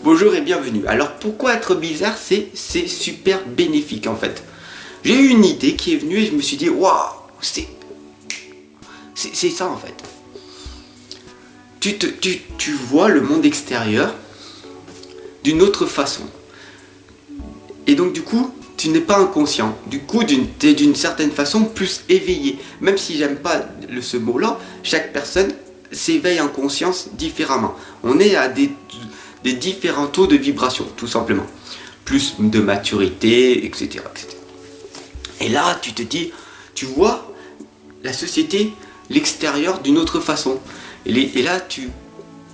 Bonjour et bienvenue. Alors pourquoi être bizarre, c'est super bénéfique en fait. J'ai eu une idée qui est venue et je me suis dit waouh, c'est ça en fait. Tu vois le monde extérieur d'une autre façon. Et donc du coup, tu n'es pas inconscient. Du coup, tu es d'une certaine façon plus éveillé. Même si j'aime pas ce mot-là, chaque personne s'éveille en conscience différemment. On est à des différents taux de vibration, tout simplement. Plus de maturité, etc., etc. Et là, tu te dis, tu vois la société, l'extérieur d'une autre façon. Et là, tu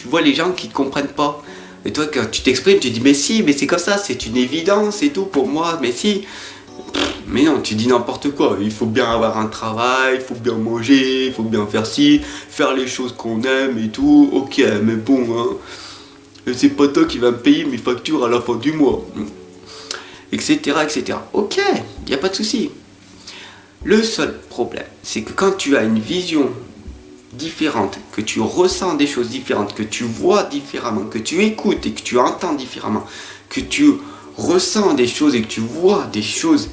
vois les gens qui ne comprennent pas. Et toi, quand tu t'exprimes, tu dis, mais si, mais c'est comme ça, c'est une évidence et tout pour moi, mais si. Mais non, tu dis n'importe quoi. Il faut bien avoir un travail, il faut bien manger, il faut bien faire ci, faire les choses qu'on aime et tout. Ok, mais bon, hein. C'est pas toi qui va me payer mes factures à la fin du mois. Etc. etc. Ok, il n'y a pas de souci. Le seul problème, c'est que quand tu as une vision différente, que tu ressens des choses différentes, que tu vois différemment, que tu écoutes et que tu entends différemment, que tu ressens des choses et que tu vois des choses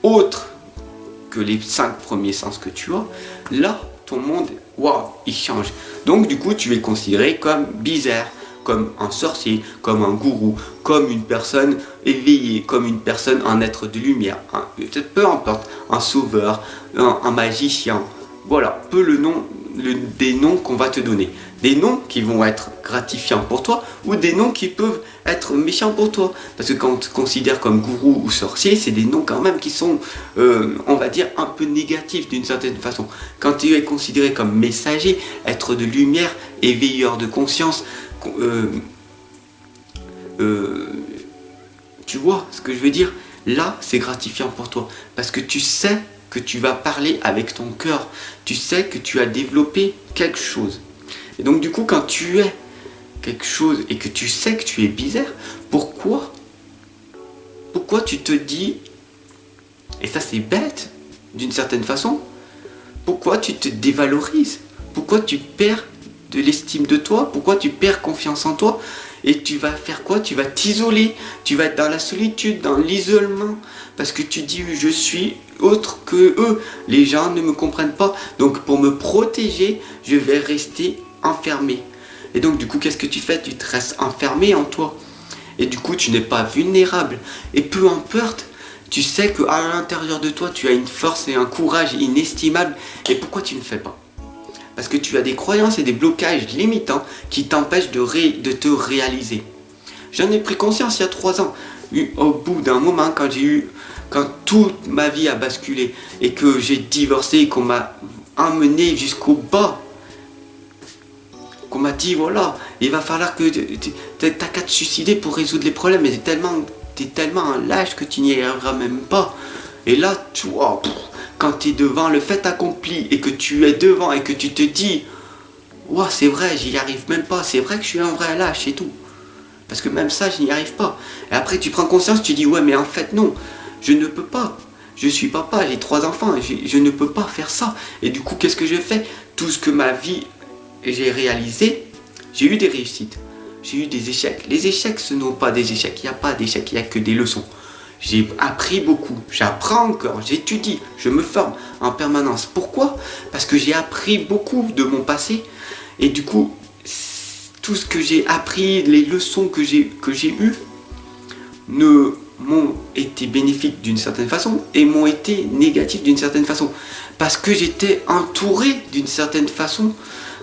autres que les 5 premiers sens que tu as, là, ton monde, waouh, il change. Donc du coup, tu es considéré comme bizarre, comme un sorcier, comme un gourou, comme une personne éveillée, comme une personne, un être de lumière, peu importe, un sauveur, un magicien. Voilà, peu des noms qu'on va te donner. Des noms qui vont être gratifiants pour toi ou des noms qui peuvent être méchants pour toi. Parce que quand on te considère comme gourou ou sorcier, c'est des noms quand même qui sont, on va dire, un peu négatifs d'une certaine façon. Quand tu es considéré comme messager, être de lumière, éveilleur de conscience, tu vois ce que je veux dire? Là, c'est gratifiant pour toi. Parce que tu sais que tu vas parler avec ton cœur. Tu sais que tu as développé quelque chose. Et donc du coup, quand tu es quelque chose et que tu sais que tu es bizarre, pourquoi tu te dis, et ça c'est bête d'une certaine façon, pourquoi tu te dévalorises? Pourquoi tu perds de l'estime de toi? Pourquoi tu perds confiance en toi? Et tu vas faire quoi? Tu vas t'isoler, tu vas être dans la solitude, dans l'isolement, parce que tu dis je suis autre que eux, les gens ne me comprennent pas, donc pour me protéger, je vais rester enfermé. Et donc du coup, qu'est-ce que tu fais? Tu te restes enfermé en toi. Et du coup, tu n'es pas vulnérable. Et peu importe, tu sais qu'à l'intérieur de toi, tu as une force et un courage inestimable. Et pourquoi tu ne fais pas? Parce que tu as des croyances et des blocages limitants qui t'empêchent de te réaliser. J'en ai pris conscience il y a 3 ans. Au bout d'un moment, quand toute ma vie a basculé et que j'ai divorcé et qu'on m'a emmené jusqu'au bas, qu'on m'a dit voilà, il va falloir que t'as qu'à te suicider pour résoudre les problèmes, mais t'es tellement un lâche que tu n'y arriveras même pas. Et là, tu vois, quand tu es devant le fait accompli et que tu es devant et que tu te dis ouais, c'est vrai, j'y arrive même pas, c'est vrai que je suis un vrai lâche et tout. Parce que même ça, je n'y arrive pas. Et après, tu prends conscience, tu dis ouais, mais en fait, non, je ne peux pas. Je suis papa, j'ai 3 enfants, je ne peux pas faire ça. Et du coup, qu'est-ce que je fais? Tout ce que ma vie j'ai réalisé, j'ai eu des réussites, j'ai eu des échecs. Les échecs, ce n'est pas des échecs, il n'y a pas d'échecs, il n'y a que des leçons. J'ai appris beaucoup, j'apprends encore, j'étudie, je me forme en permanence. Pourquoi? Parce que j'ai appris beaucoup de mon passé et du coup, tout ce que j'ai appris, les leçons que j'ai eues, m'ont été bénéfiques d'une certaine façon et m'ont été négatives d'une certaine façon. Parce que j'étais entouré d'une certaine façon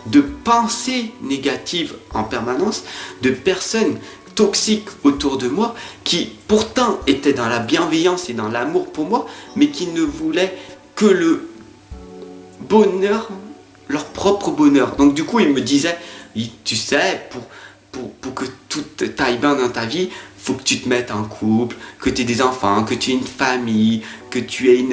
de pensées négatives en permanence, de personnes toxiques autour de moi qui pourtant étaient dans la bienveillance et dans l'amour pour moi, mais qui ne voulaient que le bonheur, leur propre bonheur. Donc du coup, ils me disaient, tu sais, pour que tout aille bien dans ta vie, faut que tu te mettes en couple, que tu aies des enfants, que tu aies une famille, que tu aies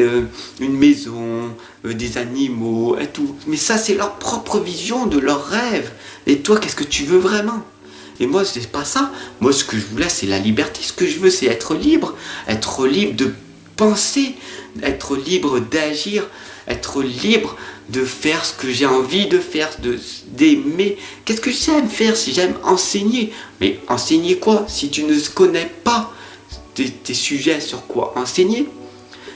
une maison, des animaux et tout. Mais ça, c'est leur propre vision de leur rêve. Et toi, qu'est-ce que tu veux vraiment? Et moi, c'est pas ça. Moi, ce que je voulais, c'est la liberté. Ce que je veux, c'est être libre de penser, être libre d'agir, être libre de faire ce que j'ai envie de faire, d'aimer. Qu'est-ce que j'aime faire si j'aime enseigner? Mais enseigner quoi si tu ne connais pas tes sujets sur quoi enseigner?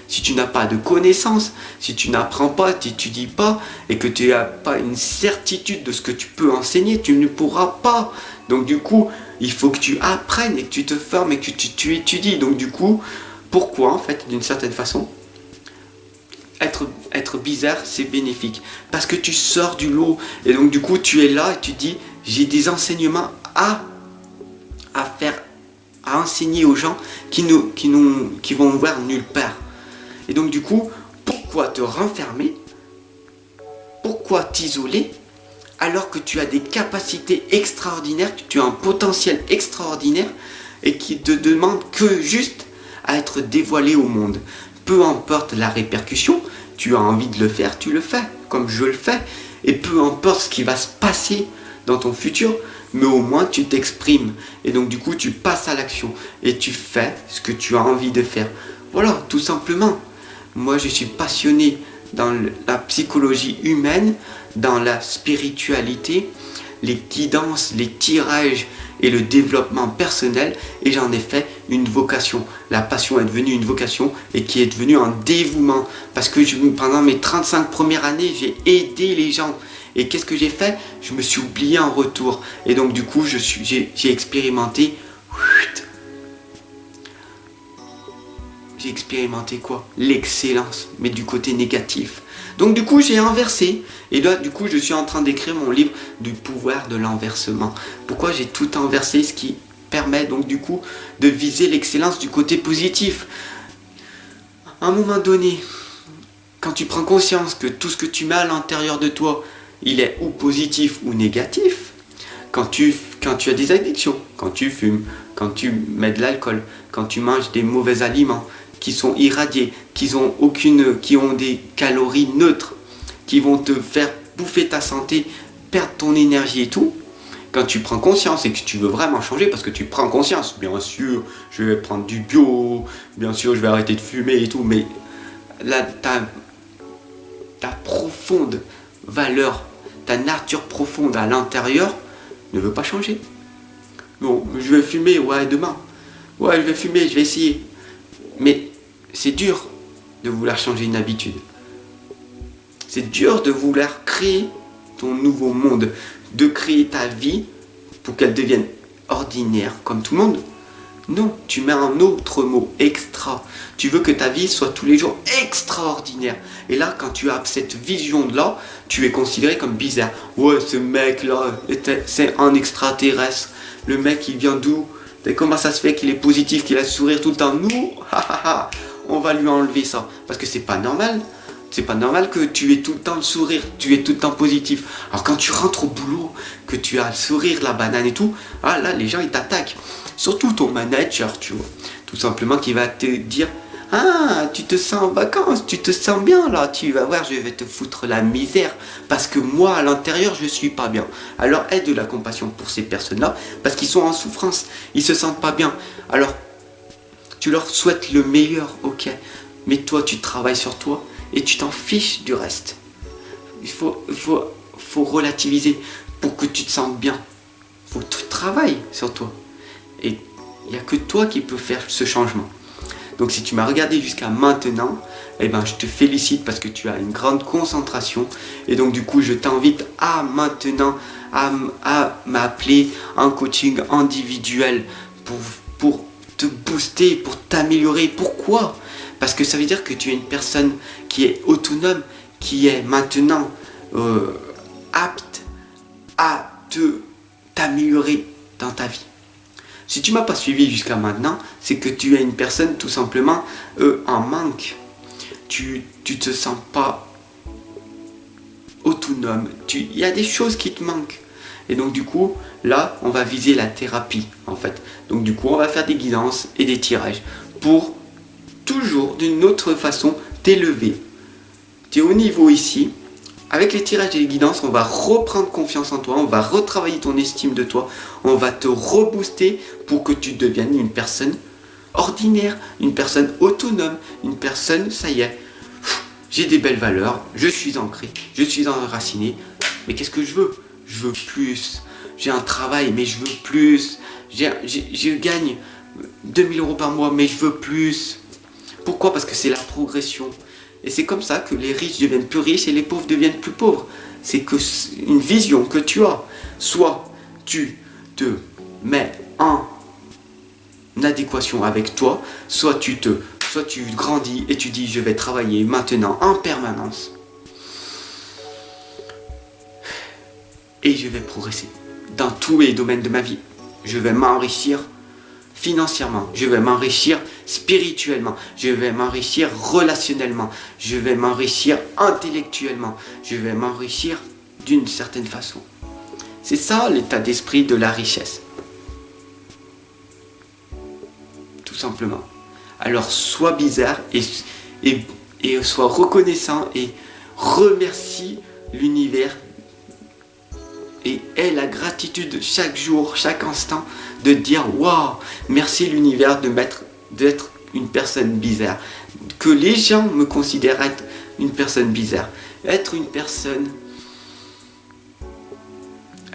Si tu n'as pas de connaissances, si tu n'apprends pas, tu n'étudies pas et que tu n'as pas une certitude de ce que tu peux enseigner, tu ne pourras pas. Donc du coup, il faut que tu apprennes et que tu te formes et que tu étudies. Donc du coup, pourquoi en fait, d'une certaine façon, être bizarre, c'est bénéfique. Parce que tu sors du lot et donc du coup, tu es là et tu dis, j'ai des enseignements à faire, à enseigner aux gens qui vont voir nulle part. Et donc du coup, pourquoi te renfermer? Pourquoi t'isoler alors que tu as des capacités extraordinaires, que tu as un potentiel extraordinaire et qui te demande que juste à être dévoilé au monde? Peu importe la répercussion, tu as envie de le faire, tu le fais, comme je le fais. Et peu importe ce qui va se passer dans ton futur, mais au moins tu t'exprimes. Et donc du coup, tu passes à l'action et tu fais ce que tu as envie de faire. Voilà, tout simplement. Moi, je suis passionné dans la psychologie humaine, dans la spiritualité, les guidances, les tirages et le développement personnel, et j'en ai fait une vocation. La passion est devenue une vocation et qui est devenue un dévouement. Parce que pendant mes 35 premières années, j'ai aidé les gens. Et qu'est-ce que j'ai fait? Je me suis oublié en retour. Et donc du coup, j'ai expérimenté... J'ai expérimenté quoi? L'excellence, mais du côté négatif. Donc du coup, j'ai inversé. Et là, du coup, je suis en train d'écrire mon livre du pouvoir de l'enversement. Pourquoi j'ai tout inversé? Ce qui permet donc du coup de viser l'excellence du côté positif. À un moment donné, quand tu prends conscience que tout ce que tu mets à l'intérieur de toi, il est ou positif ou négatif, quand tu as des addictions, quand tu fumes, quand tu mets de l'alcool, quand tu manges des mauvais aliments, qui sont irradiés, qui ont des calories neutres, qui vont te faire bouffer ta santé, perdre ton énergie et tout, quand tu prends conscience et que tu veux vraiment changer, parce que tu prends conscience, bien sûr, je vais prendre du bio, bien sûr, je vais arrêter de fumer et tout, mais là, ta profonde valeur, ta nature profonde à l'intérieur ne veut pas changer. Bon, je vais fumer, ouais, demain. Ouais, je vais fumer, je vais essayer. Mais c'est dur de vouloir changer une habitude. C'est dur de vouloir créer ton nouveau monde, de créer ta vie pour qu'elle devienne ordinaire comme tout le monde. Non, tu mets un autre mot, extra. Tu veux que ta vie soit tous les jours extraordinaire. Et là, quand tu as cette vision-là, tu es considéré comme bizarre. Ouais, ce mec-là, c'est un extraterrestre. Le mec, il vient d'où? Comment ça se fait qu'il est positif, qu'il a le sourire tout le temps? Nous, on va lui enlever ça. Parce que c'est pas normal. C'est pas normal que tu aies tout le temps le sourire, tu es tout le temps positif. Alors quand tu rentres au boulot, que tu as le sourire, la banane et tout, ah là, les gens, ils t'attaquent. Surtout ton manager, tu vois. Tout simplement qui va te dire, ah, tu te sens en vacances, tu te sens bien là, tu vas voir, je vais te foutre la misère. Parce que moi, à l'intérieur, je suis pas bien. Alors aie de la compassion pour ces personnes-là, parce qu'ils sont en souffrance, ils se sentent pas bien. Alors, tu leur souhaites le meilleur, ok. Mais toi, tu travailles sur toi et tu t'en fiches du reste. Il faut relativiser pour que tu te sentes bien. Il faut que tu travailles sur toi. Et il n'y a que toi qui peux faire ce changement. Donc si tu m'as regardé jusqu'à maintenant, eh ben, je te félicite parce que tu as une grande concentration. Et donc du coup, je t'invite à maintenant à m'appeler en coaching individuel pour te booster, pour t'améliorer. Pourquoi? Parce que ça veut dire que tu es une personne qui est autonome, qui est maintenant apte à t'améliorer dans ta vie. Si tu ne m'as pas suivi jusqu'à maintenant, c'est que tu es une personne tout simplement en manque. Tu te sens pas autonome. Il y a des choses qui te manquent. Et donc du coup, là, on va viser la thérapie en fait. Donc du coup, on va faire des guidances et des tirages pour toujours d'une autre façon t'élever. Tu es au niveau ici. Avec les tirages et les guidances, on va reprendre confiance en toi, on va retravailler ton estime de toi, on va te rebooster pour que tu deviennes une personne ordinaire, une personne autonome, une personne, ça y est, j'ai des belles valeurs, je suis ancré, je suis enraciné. Mais qu'est-ce que je veux? Je veux plus. J'ai un travail, mais je veux plus. Je gagne 2000 euros par mois, mais je veux plus. Pourquoi? Parce que c'est la progression. Et c'est comme ça que les riches deviennent plus riches et les pauvres deviennent plus pauvres. C'est que une vision que tu as. Soit tu te mets en adéquation avec toi, soit tu grandis et tu dis je vais travailler maintenant en permanence et je vais progresser dans tous les domaines de ma vie. Je vais m'enrichir financièrement, je vais m'enrichir spirituellement, je vais m'enrichir relationnellement, je vais m'enrichir intellectuellement, je vais m'enrichir d'une certaine façon. C'est ça l'état d'esprit de la richesse. Tout simplement. Alors sois bizarre et sois reconnaissant et remercie l'univers et aie la gratitude chaque jour, chaque instant de dire waouh, merci l'univers d'être une personne bizarre. Que les gens me considèrent être une personne bizarre, être une personne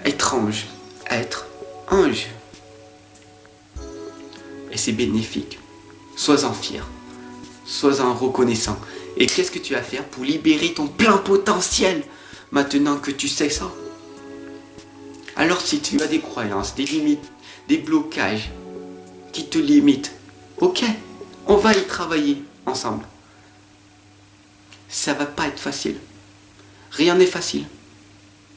étrange, être ange. Et c'est bénéfique. Sois-en fier, sois-en reconnaissant. Et qu'est-ce que tu vas faire pour libérer ton plein potentiel maintenant que tu sais ça? Alors si tu as des croyances, des limites, des blocages qui te limitent, ok, on va y travailler ensemble. Ça va pas être facile. Rien n'est facile.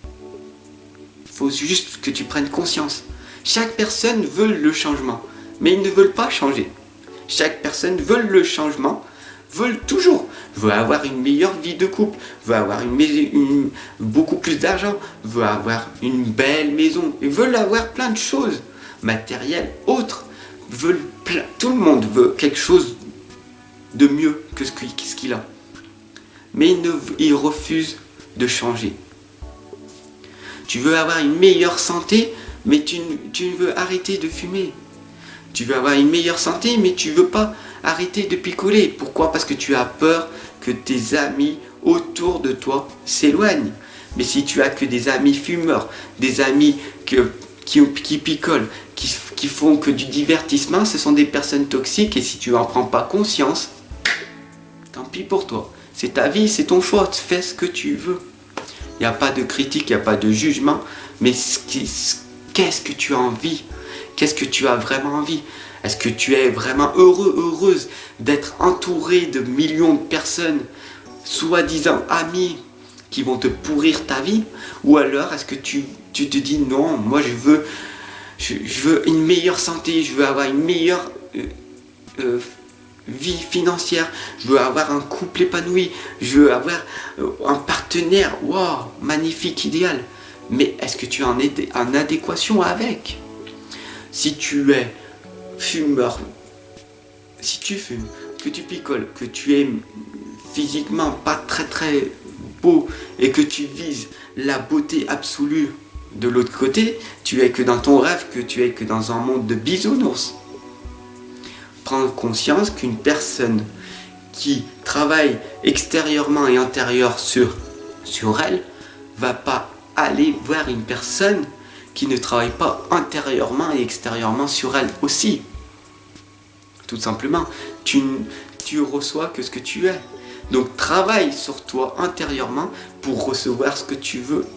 Il faut juste que tu prennes conscience. Chaque personne veut le changement, mais ils ne veulent pas changer. Chaque personne veut le changement, veut avoir une meilleure vie de couple, veut avoir beaucoup plus d'argent, veut avoir une belle maison, ils veulent avoir plein de choses matérielles, autres. Tout le monde veut quelque chose de mieux que ce qu'il a. Mais il refuse de changer. Tu veux avoir une meilleure santé, mais tu veux arrêter de fumer. Tu veux avoir une meilleure santé, mais tu ne veux pas arrêter de picoler. Pourquoi? Parce que tu as peur que tes amis autour de toi s'éloignent. Mais si tu as que des amis fumeurs, des amis qui picolent, qui font que du divertissement, ce sont des personnes toxiques. Et si tu n'en prends pas conscience, tant pis pour toi. C'est ta vie, c'est ton choix. Fais ce que tu veux. Il n'y a pas de critique, il n'y a pas de jugement. Mais qu'est-ce que tu as envie? Qu'est-ce que tu as vraiment envie? Est-ce que tu es vraiment heureuse d'être entouré de millions de personnes, soi-disant amis, qui vont te pourrir ta vie? Ou alors est-ce que tu te dis non, moi je veux une meilleure santé, je veux avoir une meilleure vie financière, je veux avoir un couple épanoui, je veux avoir un partenaire, waouh, magnifique, idéal. Mais est-ce que tu es en adéquation avec? Si tu es fumeur, si tu fumes, que tu picoles, que tu es physiquement pas très très beau et que tu vises la beauté absolue de l'autre côté, tu es que dans ton rêve, que tu es que dans un monde de bisounours. Prends conscience qu'une personne qui travaille extérieurement et intérieurement sur elle va pas aller voir une personne qui ne travaille pas intérieurement et extérieurement sur elle aussi. Tout simplement, tu reçois que ce que tu es. Donc travaille sur toi intérieurement pour recevoir ce que tu veux.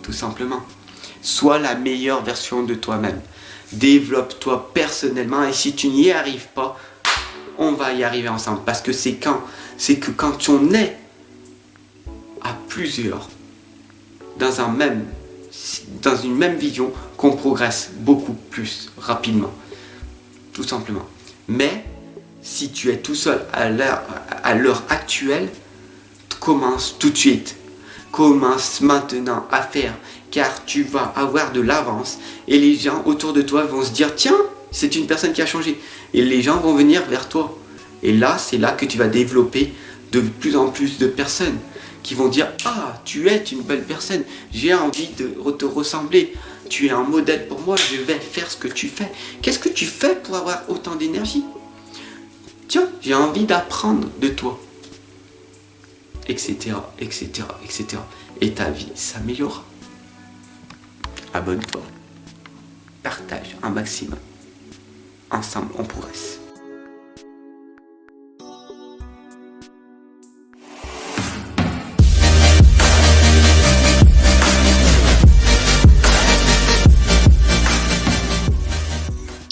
Tout simplement. Sois la meilleure version de toi-même. Développe-toi personnellement et si tu n'y arrives pas, on va y arriver ensemble. Parce que c'est que quand on est à plusieurs dans une même vision qu'on progresse beaucoup plus rapidement. Tout simplement. Mais si tu es tout seul à l'heure actuelle, commence tout de suite. Commence maintenant à faire, car tu vas avoir de l'avance et les gens autour de toi vont se dire tiens, c'est une personne qui a changé. Et les gens vont venir vers toi. Et là, c'est là que tu vas développer de plus en plus de personnes qui vont dire ah, tu es une belle personne, j'ai envie de te ressembler, tu es un modèle pour moi, je vais faire ce que tu fais. Qu'est-ce que tu fais pour avoir autant d'énergie? Tiens, j'ai envie d'apprendre de toi. etc., etc., etc. Et ta vie s'améliorera. Abonne-toi. Partage un maximum. Ensemble, on progresse.